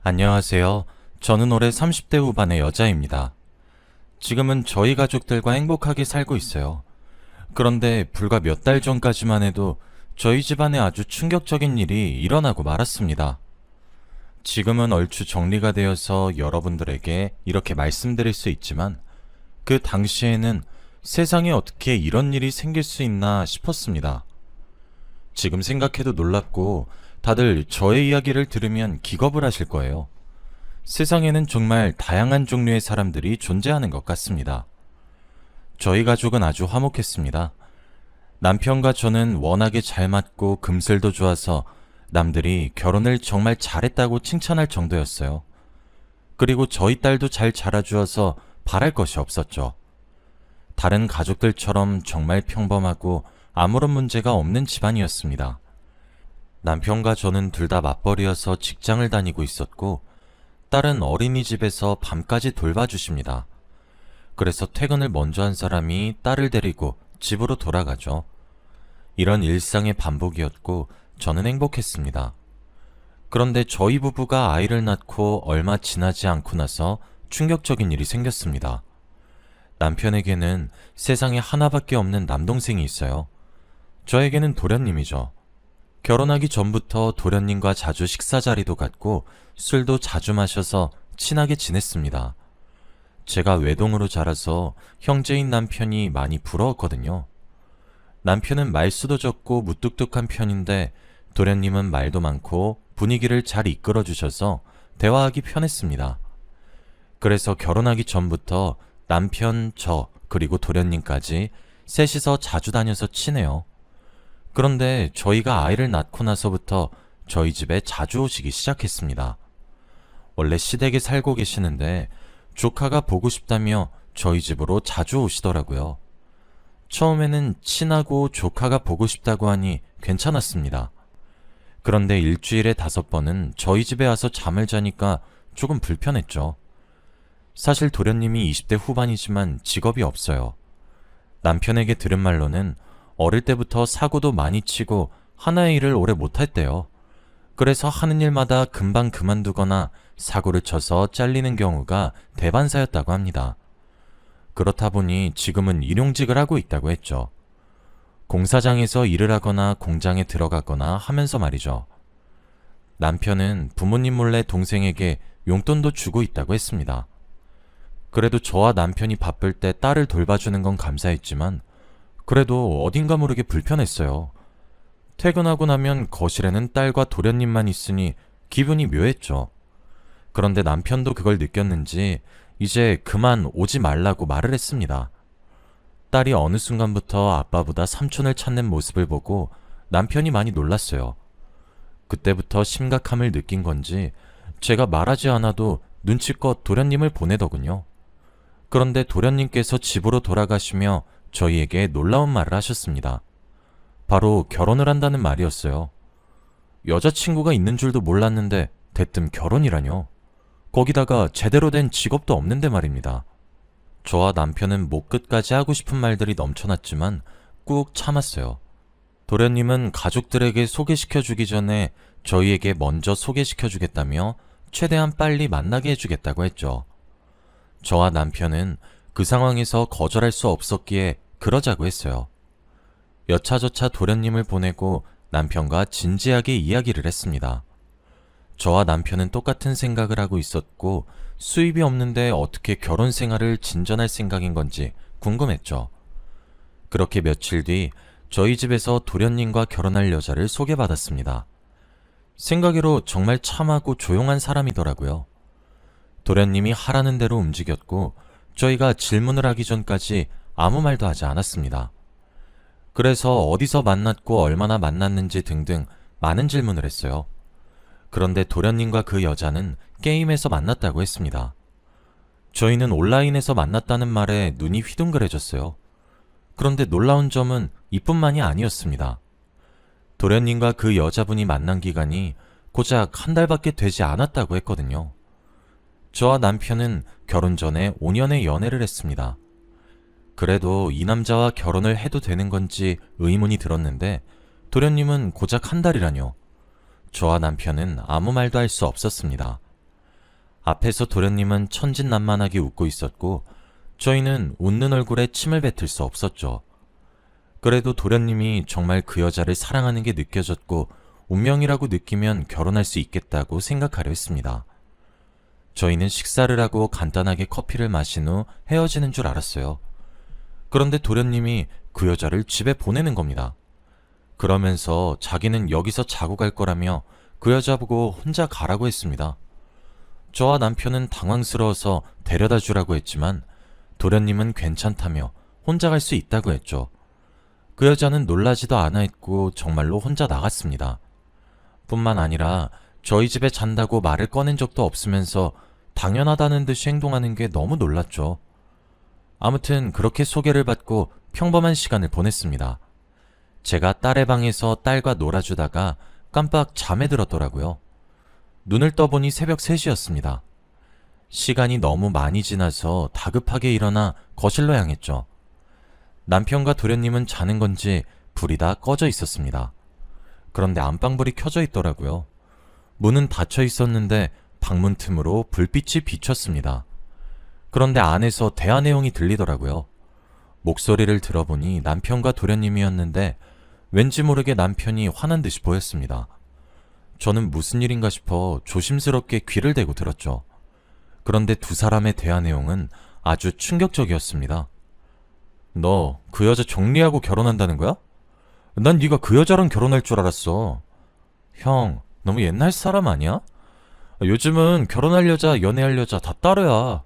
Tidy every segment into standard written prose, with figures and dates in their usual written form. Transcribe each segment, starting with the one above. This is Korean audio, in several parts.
안녕하세요. 저는 올해 30대 후반의 여자입니다. 지금은 저희 가족들과 행복하게 살고 있어요. 그런데 불과 몇 달 전까지만 해도 저희 집안에 아주 충격적인 일이 일어나고 말았습니다. 지금은 얼추 정리가 되어서 여러분들에게 이렇게 말씀드릴 수 있지만 그 당시에는 세상에 어떻게 이런 일이 생길 수 있나 싶었습니다. 지금 생각해도 놀랍고 다들 저의 이야기를 들으면 기겁을 하실 거예요. 세상에는 정말 다양한 종류의 사람들이 존재하는 것 같습니다. 저희 가족은 아주 화목했습니다. 남편과 저는 워낙에 잘 맞고 금슬도 좋아서 남들이 결혼을 정말 잘했다고 칭찬할 정도였어요. 그리고 저희 딸도 잘 자라주어서 바랄 것이 없었죠. 다른 가족들처럼 정말 평범하고 아무런 문제가 없는 집안이었습니다. 남편과 저는 둘 다 맞벌이여서 직장을 다니고 있었고 딸은 어린이집에서 밤까지 돌봐주십니다. 그래서 퇴근을 먼저 한 사람이 딸을 데리고 집으로 돌아가죠. 이런 일상의 반복이었고 저는 행복했습니다. 그런데 저희 부부가 아이를 낳고 얼마 지나지 않고 나서 충격적인 일이 생겼습니다. 남편에게는 세상에 하나밖에 없는 남동생이 있어요. 저에게는 도련님이죠. 결혼하기 전부터 도련님과 자주 식사 자리도 갖고 술도 자주 마셔서 친하게 지냈습니다. 제가 외동으로 자라서 형제인 남편이 많이 부러웠거든요. 남편은 말수도 적고 무뚝뚝한 편인데 도련님은 말도 많고 분위기를 잘 이끌어 주셔서 대화하기 편했습니다. 그래서 결혼하기 전부터 남편, 저, 그리고 도련님까지 셋이서 자주 다녀서 친해요. 그런데 저희가 아이를 낳고 나서부터 저희 집에 자주 오시기 시작했습니다. 원래 시댁에 살고 계시는데 조카가 보고 싶다며 저희 집으로 자주 오시더라고요. 처음에는 친하고 조카가 보고 싶다고 하니 괜찮았습니다. 그런데 일주일에 5번은 저희 집에 와서 잠을 자니까 조금 불편했죠. 사실 도련님이 20대 후반이지만 직업이 없어요. 남편에게 들은 말로는 어릴 때부터 사고도 많이 치고 하나의 일을 오래 못했대요. 그래서 하는 일마다 금방 그만두거나 사고를 쳐서 잘리는 경우가 대반사였다고 합니다. 그렇다 보니 지금은 일용직을 하고 있다고 했죠. 공사장에서 일을 하거나 공장에 들어가거나 하면서 말이죠. 남편은 부모님 몰래 동생에게 용돈도 주고 있다고 했습니다. 그래도 저와 남편이 바쁠 때 딸을 돌봐주는 건 감사했지만 그래도 어딘가 모르게 불편했어요. 퇴근하고 나면 거실에는 딸과 도련님만 있으니 기분이 묘했죠. 그런데 남편도 그걸 느꼈는지 이제 그만 오지 말라고 말을 했습니다. 딸이 어느 순간부터 아빠보다 삼촌을 찾는 모습을 보고 남편이 많이 놀랐어요. 그때부터 심각함을 느낀 건지 제가 말하지 않아도 눈치껏 도련님을 보내더군요. 그런데 도련님께서 집으로 돌아가시며 저희에게 놀라운 말을 하셨습니다. 바로 결혼을 한다는 말이었어요. 여자친구가 있는 줄도 몰랐는데 대뜸 결혼이라뇨. 거기다가 제대로 된 직업도 없는데 말입니다. 저와 남편은 목 끝까지 하고 싶은 말들이 넘쳐났지만 꾹 참았어요. 도련님은 가족들에게 소개시켜주기 전에 저희에게 먼저 소개시켜주겠다며 최대한 빨리 만나게 해주겠다고 했죠. 저와 남편은 그 상황에서 거절할 수 없었기에 그러자고 했어요. 여차저차 도련님을 보내고 남편과 진지하게 이야기를 했습니다. 저와 남편은 똑같은 생각을 하고 있었고 수입이 없는데 어떻게 결혼 생활을 진전할 생각인 건지 궁금했죠. 그렇게 며칠 뒤 저희 집에서 도련님과 결혼할 여자를 소개받았습니다. 생각외로 정말 참하고 조용한 사람이더라고요. 도련님이 하라는 대로 움직였고 저희가 질문을 하기 전까지 아무 말도 하지 않았습니다. 그래서 어디서 만났고 얼마나 만났는지 등등 많은 질문을 했어요. 그런데 도련님과 그 여자는 게임에서 만났다고 했습니다. 저희는 온라인에서 만났다는 말에 눈이 휘둥그레졌어요. 그런데 놀라운 점은 이뿐만이 아니었습니다. 도련님과 그 여자분이 만난 기간이 고작 한 달밖에 되지 않았다고 했거든요. 저와 남편은 결혼 전에 5년의 연애를 했습니다. 그래도 이 남자와 결혼을 해도 되는 건지 의문이 들었는데 도련님은 고작 한 달이라뇨. 저와 남편은 아무 말도 할 수 없었습니다. 앞에서 도련님은 천진난만하게 웃고 있었고 저희는 웃는 얼굴에 침을 뱉을 수 없었죠. 그래도 도련님이 정말 그 여자를 사랑하는 게 느껴졌고 운명이라고 느끼면 결혼할 수 있겠다고 생각하려 했습니다. 저희는 식사를 하고 간단하게 커피를 마신 후 헤어지는 줄 알았어요. 그런데 도련님이 그 여자를 집에 보내는 겁니다. 그러면서 자기는 여기서 자고 갈 거라며 그 여자 보고 혼자 가라고 했습니다. 저와 남편은 당황스러워서 데려다 주라고 했지만 도련님은 괜찮다며 혼자 갈 수 있다고 했죠. 그 여자는 놀라지도 않아 했고 정말로 혼자 나갔습니다. 뿐만 아니라 저희 집에 잔다고 말을 꺼낸 적도 없으면서 당연하다는 듯이 행동하는 게 너무 놀랐죠. 아무튼 그렇게 소개를 받고 평범한 시간을 보냈습니다. 제가 딸의 방에서 딸과 놀아주다가 깜빡 잠에 들었더라고요. 눈을 떠보니 새벽 3시였습니다. 시간이 너무 많이 지나서 다급하게 일어나 거실로 향했죠. 남편과 도련님은 자는 건지 불이 다 꺼져 있었습니다. 그런데 안방불이 켜져 있더라고요. 문은 닫혀 있었는데 방문 틈으로 불빛이 비쳤습니다. 그런데 안에서 대화 내용이 들리더라고요. 목소리를 들어보니 남편과 도련님이었는데 왠지 모르게 남편이 화난 듯이 보였습니다. 저는 무슨 일인가 싶어 조심스럽게 귀를 대고 들었죠. 그런데 두 사람의 대화 내용은 아주 충격적이었습니다. 너 그 여자 정리하고 결혼한다는 거야? 난 네가 그 여자랑 결혼할 줄 알았어. 형, 너무 옛날 사람 아니야? 요즘은 결혼할 여자, 연애할 여자 다 따로야.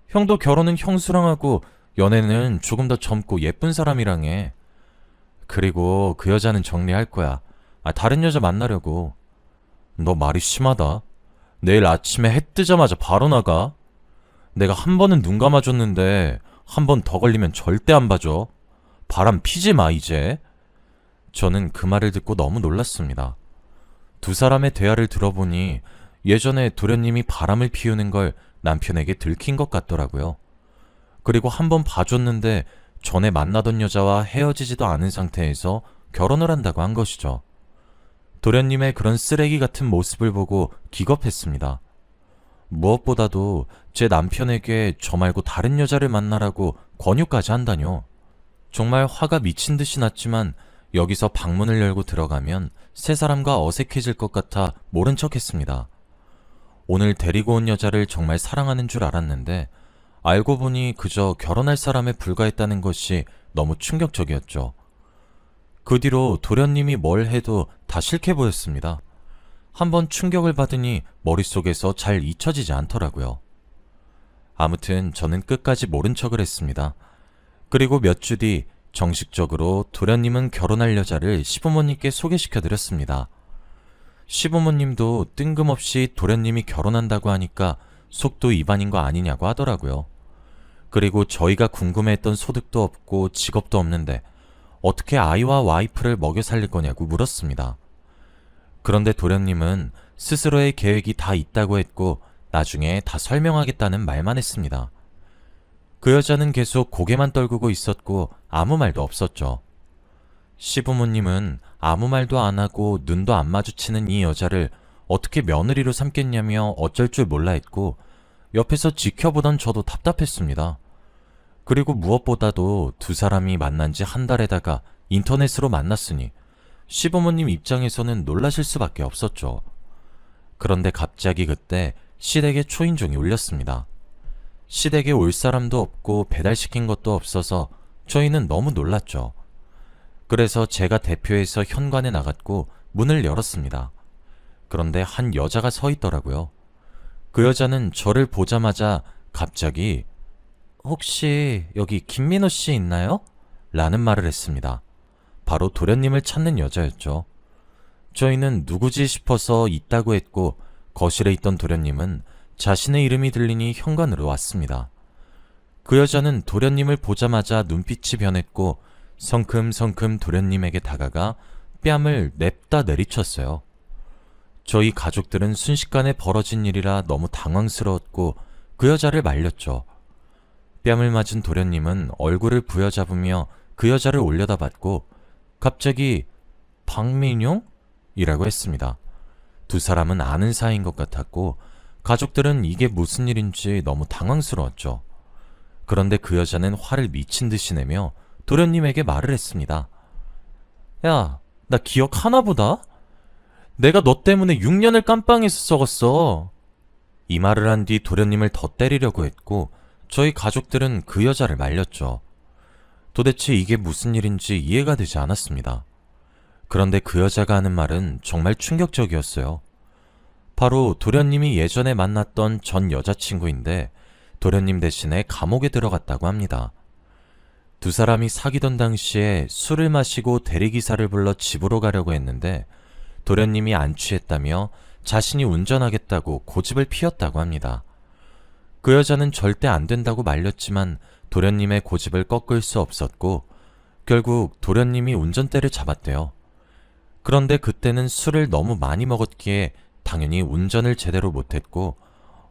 형도 결혼은 형수랑 하고 연애는 조금 더 젊고 예쁜 사람이랑 해. 그리고 그 여자는 정리할 거야. 다른 여자 만나려고. 너 말이 심하다. 내일 아침에 해 뜨자마자 바로 나가. 내가 한 번은 눈 감아줬는데 한 번 더 걸리면 절대 안 봐줘. 바람 피지 마 이제. 저는 그 말을 듣고 너무 놀랐습니다. 두 사람의 대화를 들어보니 예전에 도련님이 바람을 피우는 걸 남편에게 들킨 것 같더라고요. 그리고 한 번 봐줬는데 전에 만나던 여자와 헤어지지도 않은 상태에서 결혼을 한다고 한 것이죠. 도련님의 그런 쓰레기 같은 모습을 보고 기겁했습니다. 무엇보다도 제 남편에게 저 말고 다른 여자를 만나라고 권유까지 한다뇨. 정말 화가 미친 듯이 났지만 여기서 방문을 열고 들어가면 세 사람과 어색해질 것 같아 모른 척 했습니다. 오늘 데리고 온 여자를 정말 사랑하는 줄 알았는데 알고 보니 그저 결혼할 사람에 불과했다는 것이 너무 충격적이었죠. 그 뒤로 도련님이 뭘 해도 다 싫게 보였습니다. 한번 충격을 받으니 머릿속에서 잘 잊혀지지 않더라고요. 아무튼 저는 끝까지 모른 척을 했습니다. 그리고 몇 주 뒤 정식적으로 도련님은 결혼할 여자를 시부모님께 소개시켜드렸습니다. 시부모님도 뜬금없이 도련님이 결혼한다고 하니까 속도 위반인 거 아니냐고 하더라고요. 그리고 저희가 궁금해했던 소득도 없고 직업도 없는데 어떻게 아이와 와이프를 먹여 살릴 거냐고 물었습니다. 그런데 도련님은 스스로의 계획이 다 있다고 했고 나중에 다 설명하겠다는 말만 했습니다. 그 여자는 계속 고개만 떨구고 있었고 아무 말도 없었죠. 시부모님은 아무 말도 안 하고 눈도 안 마주치는 이 여자를 어떻게 며느리로 삼겠냐며 어쩔 줄 몰라 했고 옆에서 지켜보던 저도 답답했습니다. 그리고 무엇보다도 두 사람이 만난 지 한 달에다가 인터넷으로 만났으니 시부모님 입장에서는 놀라실 수밖에 없었죠. 그런데 갑자기 그때 시댁에 초인종이 울렸습니다. 시댁에 올 사람도 없고 배달시킨 것도 없어서 저희는 너무 놀랐죠. 그래서 제가 대표해서 현관에 나갔고 문을 열었습니다. 그런데 한 여자가 서 있더라고요. 그 여자는 저를 보자마자 갑자기 혹시 여기 김민호 씨 있나요? 라는 말을 했습니다. 바로 도련님을 찾는 여자였죠. 저희는 누구지 싶어서 있다고 했고 거실에 있던 도련님은 자신의 이름이 들리니 현관으로 왔습니다. 그 여자는 도련님을 보자마자 눈빛이 변했고 성큼성큼 도련님에게 다가가 뺨을 냅다 내리쳤어요. 저희 가족들은 순식간에 벌어진 일이라 너무 당황스러웠고 그 여자를 말렸죠. 뺨을 맞은 도련님은 얼굴을 부여잡으며 그 여자를 올려다봤고 갑자기 박민용? 이라고 했습니다. 두 사람은 아는 사이인 것 같았고 가족들은 이게 무슨 일인지 너무 당황스러웠죠. 그런데 그 여자는 화를 미친 듯이 내며 도련님에게 말을 했습니다. 야, 나 기억하나 보다? 내가 너 때문에 6년을 깜빵에서 썩었어. 이 말을 한 뒤 도련님을 더 때리려고 했고 저희 가족들은 그 여자를 말렸죠. 도대체 이게 무슨 일인지 이해가 되지 않았습니다. 그런데 그 여자가 하는 말은 정말 충격적이었어요. 바로 도련님이 예전에 만났던 전 여자친구인데 도련님 대신에 감옥에 들어갔다고 합니다. 두 사람이 사귀던 당시에 술을 마시고 대리기사를 불러 집으로 가려고 했는데 도련님이 안 취했다며 자신이 운전하겠다고 고집을 피웠다고 합니다. 그 여자는 절대 안 된다고 말렸지만 도련님의 고집을 꺾을 수 없었고 결국 도련님이 운전대를 잡았대요. 그런데 그때는 술을 너무 많이 먹었기에 당연히 운전을 제대로 못했고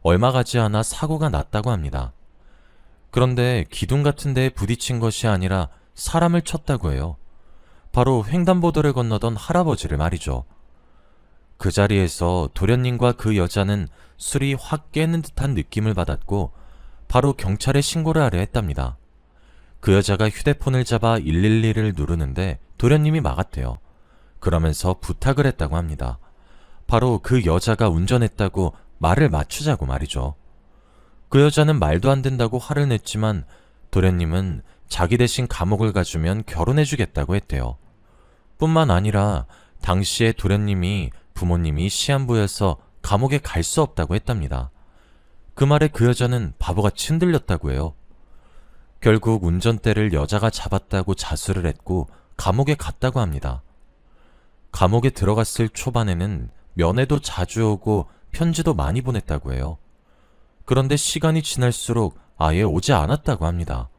얼마 가지 않아 사고가 났다고 합니다. 그런데 기둥 같은 데에 부딪힌 것이 아니라 사람을 쳤다고 해요. 바로 횡단보도를 건너던 할아버지를 말이죠. 그 자리에서 도련님과 그 여자는 술이 확 깨는 듯한 느낌을 받았고 바로 경찰에 신고를 하려 했답니다. 그 여자가 휴대폰을 잡아 112를 누르는데 도련님이 막았대요. 그러면서 부탁을 했다고 합니다. 바로 그 여자가 운전했다고 말을 맞추자고 말이죠. 그 여자는 말도 안 된다고 화를 냈지만 도련님은 자기 대신 감옥을 가주면 결혼해주겠다고 했대요. 뿐만 아니라 당시에 도련님이 부모님이 시한부여서 감옥에 갈 수 없다고 했답니다. 그 말에 그 여자는 바보같이 흔들렸다고 해요. 결국 운전대를 여자가 잡았다고 자수를 했고 감옥에 갔다고 합니다. 감옥에 들어갔을 초반에는 면회도 자주 오고 편지도 많이 보냈다고 해요. 그런데 시간이 지날수록 아예 오지 않았다고 합니다.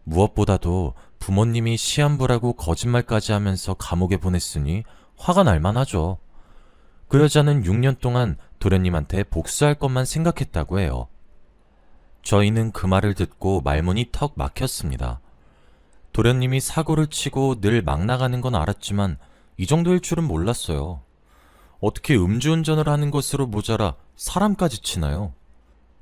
무엇보다도 부모님이 시한부라고 거짓말까지 하면서 감옥에 보냈으니 화가 날 만하죠. 그 여자는 6년 동안 도련님한테 복수할 것만 생각했다고 해요. 저희는 그 말을 듣고 말문이 턱 막혔습니다. 도련님이 사고를 치고 늘 막 나가는 건 알았지만 이 정도일 줄은 몰랐어요. 어떻게 음주운전을 하는 것으로 모자라 사람까지 치나요?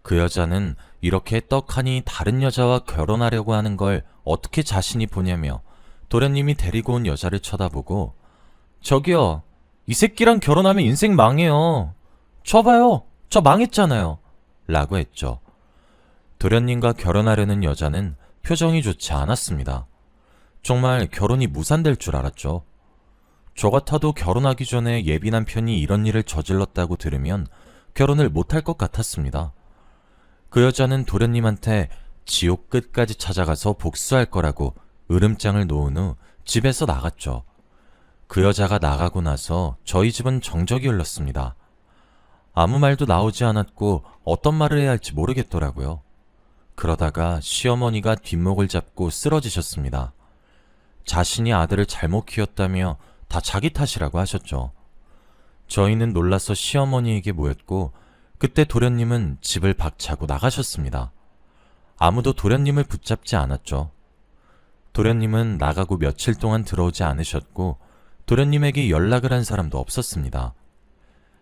그 여자는 이렇게 떡하니 다른 여자와 결혼하려고 하는 걸 어떻게 자신이 보냐며 도련님이 데리고 온 여자를 쳐다보고 저기요, 이 새끼랑 결혼하면 인생 망해요. 저 봐요, 저 망했잖아요. 라고 했죠. 도련님과 결혼하려는 여자는 표정이 좋지 않았습니다. 정말 결혼이 무산될 줄 알았죠. 저 같아도 결혼하기 전에 예비 남편이 이런 일을 저질렀다고 들으면 결혼을 못할 것 같았습니다. 그 여자는 도련님한테 지옥 끝까지 찾아가서 복수할 거라고 으름장을 놓은 후 집에서 나갔죠. 그 여자가 나가고 나서 저희 집은 정적이 흘렀습니다. 아무 말도 나오지 않았고 어떤 말을 해야 할지 모르겠더라고요. 그러다가 시어머니가 뒷목을 잡고 쓰러지셨습니다. 자신이 아들을 잘못 키웠다며 다 자기 탓이라고 하셨죠. 저희는 놀라서 시어머니에게 모였고 그때 도련님은 집을 박차고 나가셨습니다. 아무도 도련님을 붙잡지 않았죠. 도련님은 나가고 며칠 동안 들어오지 않으셨고 도련님에게 연락을 한 사람도 없었습니다.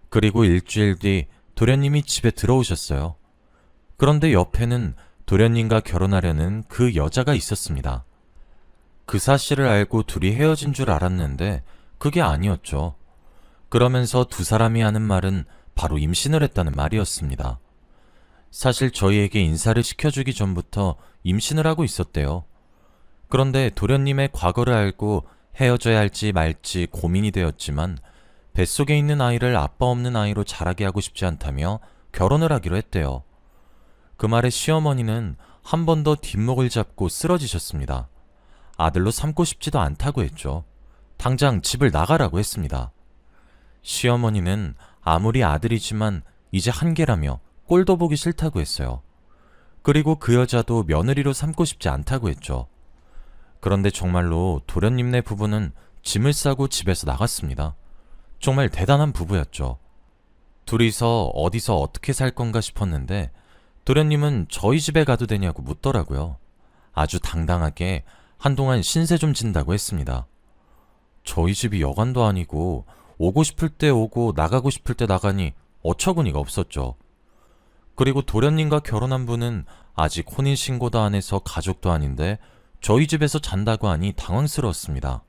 그리고 일주일 뒤 도련님이 집에 들어오셨어요. 그런데 옆에는 도련님과 결혼하려는 그 여자가 있었습니다. 그 사실을 알고 둘이 헤어진 줄 알았는데 그게 아니었죠. 그러면서 두 사람이 하는 말은 바로 임신을 했다는 말이었습니다. 사실 저희에게 인사를 시켜주기 전부터 임신을 하고 있었대요. 그런데 도련님의 과거를 알고 헤어져야 할지 말지 고민이 되었지만 뱃속에 있는 아이를 아빠 없는 아이로 자라게 하고 싶지 않다며 결혼을 하기로 했대요. 그 말에 시어머니는 한 번 더 뒷목을 잡고 쓰러지셨습니다. 아들로 삼고 싶지도 않다고 했죠. 당장 집을 나가라고 했습니다. 시어머니는 아무리 아들이지만 이제 한계라며 꼴도 보기 싫다고 했어요. 그리고 그 여자도 며느리로 삼고 싶지 않다고 했죠. 그런데 정말로 도련님네 부부는 짐을 싸고 집에서 나갔습니다. 정말 대단한 부부였죠. 둘이서 어디서 어떻게 살 건가 싶었는데 도련님은 저희 집에 가도 되냐고 묻더라고요. 아주 당당하게 한동안 신세 좀 진다고 했습니다. 저희 집이 여관도 아니고 오고 싶을 때 오고 나가고 싶을 때 나가니 어처구니가 없었죠. 그리고 도련님과 결혼한 분은 아직 혼인신고도 안 해서 가족도 아닌데 저희 집에서 잔다고 하니 당황스러웠습니다.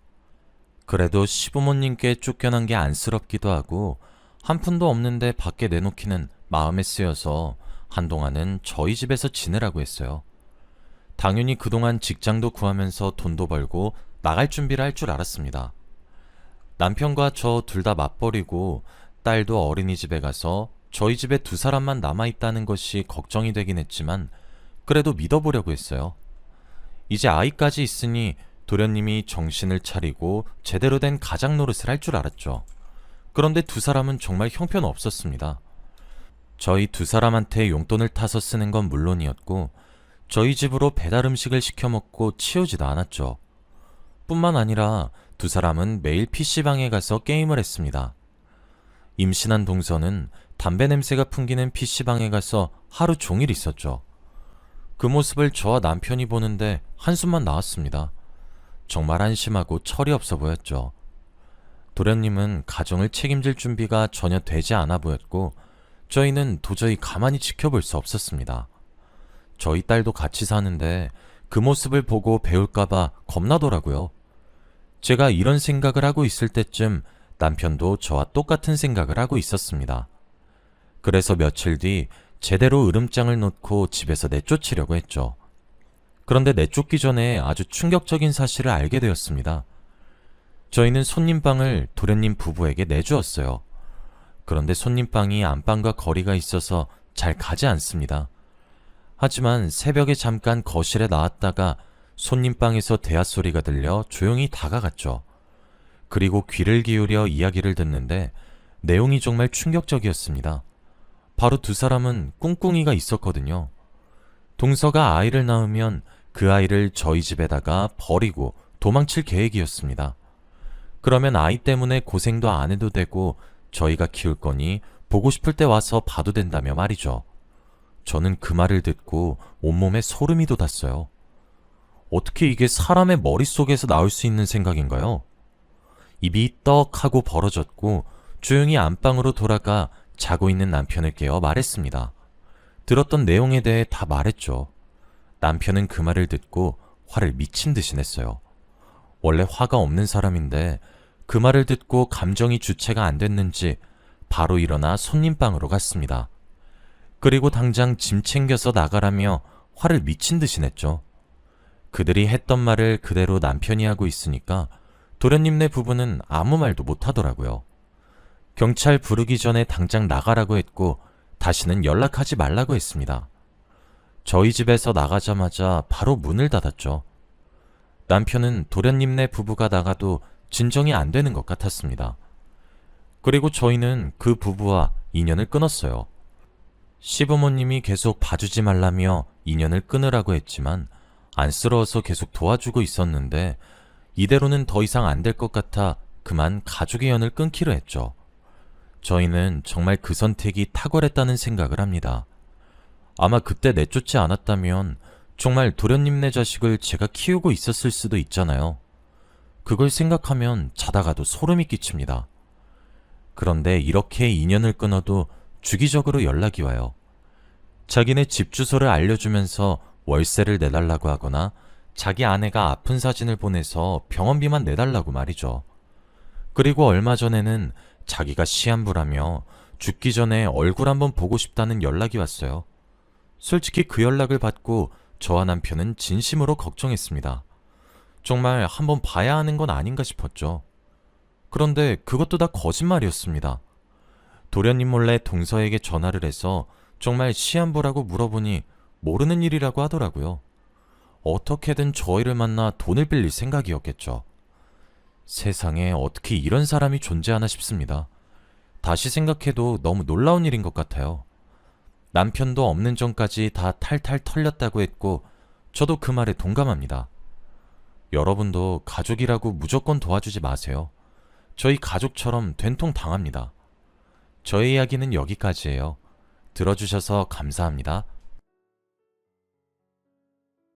그래도 시부모님께 쫓겨난 게 안쓰럽기도 하고 한 푼도 없는데 밖에 내놓기는 마음에 쓰여서 한동안은 저희 집에서 지내라고 했어요. 당연히 그동안 직장도 구하면서 돈도 벌고 나갈 준비를 할 줄 알았습니다. 남편과 저 둘 다 맞벌이고 딸도 어린이집에 가서 저희 집에 두 사람만 남아있다는 것이 걱정이 되긴 했지만 그래도 믿어보려고 했어요. 이제 아이까지 있으니 도련님이 정신을 차리고 제대로 된 가장 노릇을 할 줄 알았죠. 그런데 두 사람은 정말 형편없었습니다. 저희 두 사람한테 용돈을 타서 쓰는 건 물론이었고 저희 집으로 배달 음식을 시켜 먹고 치우지도 않았죠. 뿐만 아니라 두 사람은 매일 PC방에 가서 게임을 했습니다. 임신한 동서는 담배 냄새가 풍기는 PC방에 가서 하루 종일 있었죠. 그 모습을 저와 남편이 보는데 한숨만 나왔습니다. 정말 한심하고 철이 없어 보였죠. 도련님은 가정을 책임질 준비가 전혀 되지 않아 보였고 저희는 도저히 가만히 지켜볼 수 없었습니다. 저희 딸도 같이 사는데 그 모습을 보고 배울까봐 겁나더라고요. 제가 이런 생각을 하고 있을 때쯤 남편도 저와 똑같은 생각을 하고 있었습니다. 그래서 며칠 뒤 제대로 으름장을 놓고 집에서 내쫓으려고 했죠. 그런데 내쫓기 전에 아주 충격적인 사실을 알게 되었습니다. 저희는 손님방을 도련님 부부에게 내주었어요. 그런데 손님방이 안방과 거리가 있어서 잘 가지 않습니다. 하지만 새벽에 잠깐 거실에 나왔다가 손님방에서 대화 소리가 들려 조용히 다가갔죠. 그리고 귀를 기울여 이야기를 듣는데 내용이 정말 충격적이었습니다. 바로 두 사람은 꿍꿍이가 있었거든요. 동서가 아이를 낳으면 그 아이를 저희 집에다가 버리고 도망칠 계획이었습니다. 그러면 아이 때문에 고생도 안 해도 되고 저희가 키울 거니 보고 싶을 때 와서 봐도 된다며 말이죠. 저는 그 말을 듣고 온몸에 소름이 돋았어요. 어떻게 이게 사람의 머릿속에서 나올 수 있는 생각인가요? 입이 떡 하고 벌어졌고 조용히 안방으로 돌아가 자고 있는 남편을 깨워 말했습니다. 들었던 내용에 대해 다 말했죠. 남편은 그 말을 듣고 화를 미친 듯이 냈어요. 원래 화가 없는 사람인데 그 말을 듣고 감정이 주체가 안 됐는지 바로 일어나 손님방으로 갔습니다. 그리고 당장 짐 챙겨서 나가라며 화를 미친 듯이 냈죠. 그들이 했던 말을 그대로 남편이 하고 있으니까 도련님네 부부는 아무 말도 못 하더라고요. 경찰 부르기 전에 당장 나가라고 했고 다시는 연락하지 말라고 했습니다. 저희 집에서 나가자마자 바로 문을 닫았죠. 남편은 도련님네 부부가 나가도 진정이 안 되는 것 같았습니다. 그리고 저희는 그 부부와 인연을 끊었어요. 시부모님이 계속 봐주지 말라며 인연을 끊으라고 했지만 안쓰러워서 계속 도와주고 있었는데 이대로는 더 이상 안 될 것 같아 그만 가족의 연을 끊기로 했죠. 저희는 정말 그 선택이 탁월했다는 생각을 합니다. 아마 그때 내쫓지 않았다면 정말 도련님네 자식을 제가 키우고 있었을 수도 있잖아요. 그걸 생각하면 자다가도 소름이 끼칩니다. 그런데 이렇게 인연을 끊어도 주기적으로 연락이 와요. 자기네 집 주소를 알려주면서 월세를 내달라고 하거나 자기 아내가 아픈 사진을 보내서 병원비만 내달라고 말이죠. 그리고 얼마 전에는 자기가 시한부라며 죽기 전에 얼굴 한번 보고 싶다는 연락이 왔어요. 솔직히 그 연락을 받고 저와 남편은 진심으로 걱정했습니다. 정말 한번 봐야 하는 건 아닌가 싶었죠. 그런데 그것도 다 거짓말이었습니다. 도련님 몰래 동서에게 전화를 해서 정말 시한부라고 물어보니 모르는 일이라고 하더라고요. 어떻게든 저희를 만나 돈을 빌릴 생각이었겠죠. 세상에 어떻게 이런 사람이 존재하나 싶습니다. 다시 생각해도 너무 놀라운 일인 것 같아요. 남편도 없는 전까지 다 탈탈 털렸다고 했고 저도 그 말에 동감합니다. 여러분도 가족이라고 무조건 도와주지 마세요. 저희 가족처럼 된통 당합니다. 저의 이야기는 여기까지예요. 들어주셔서 감사합니다.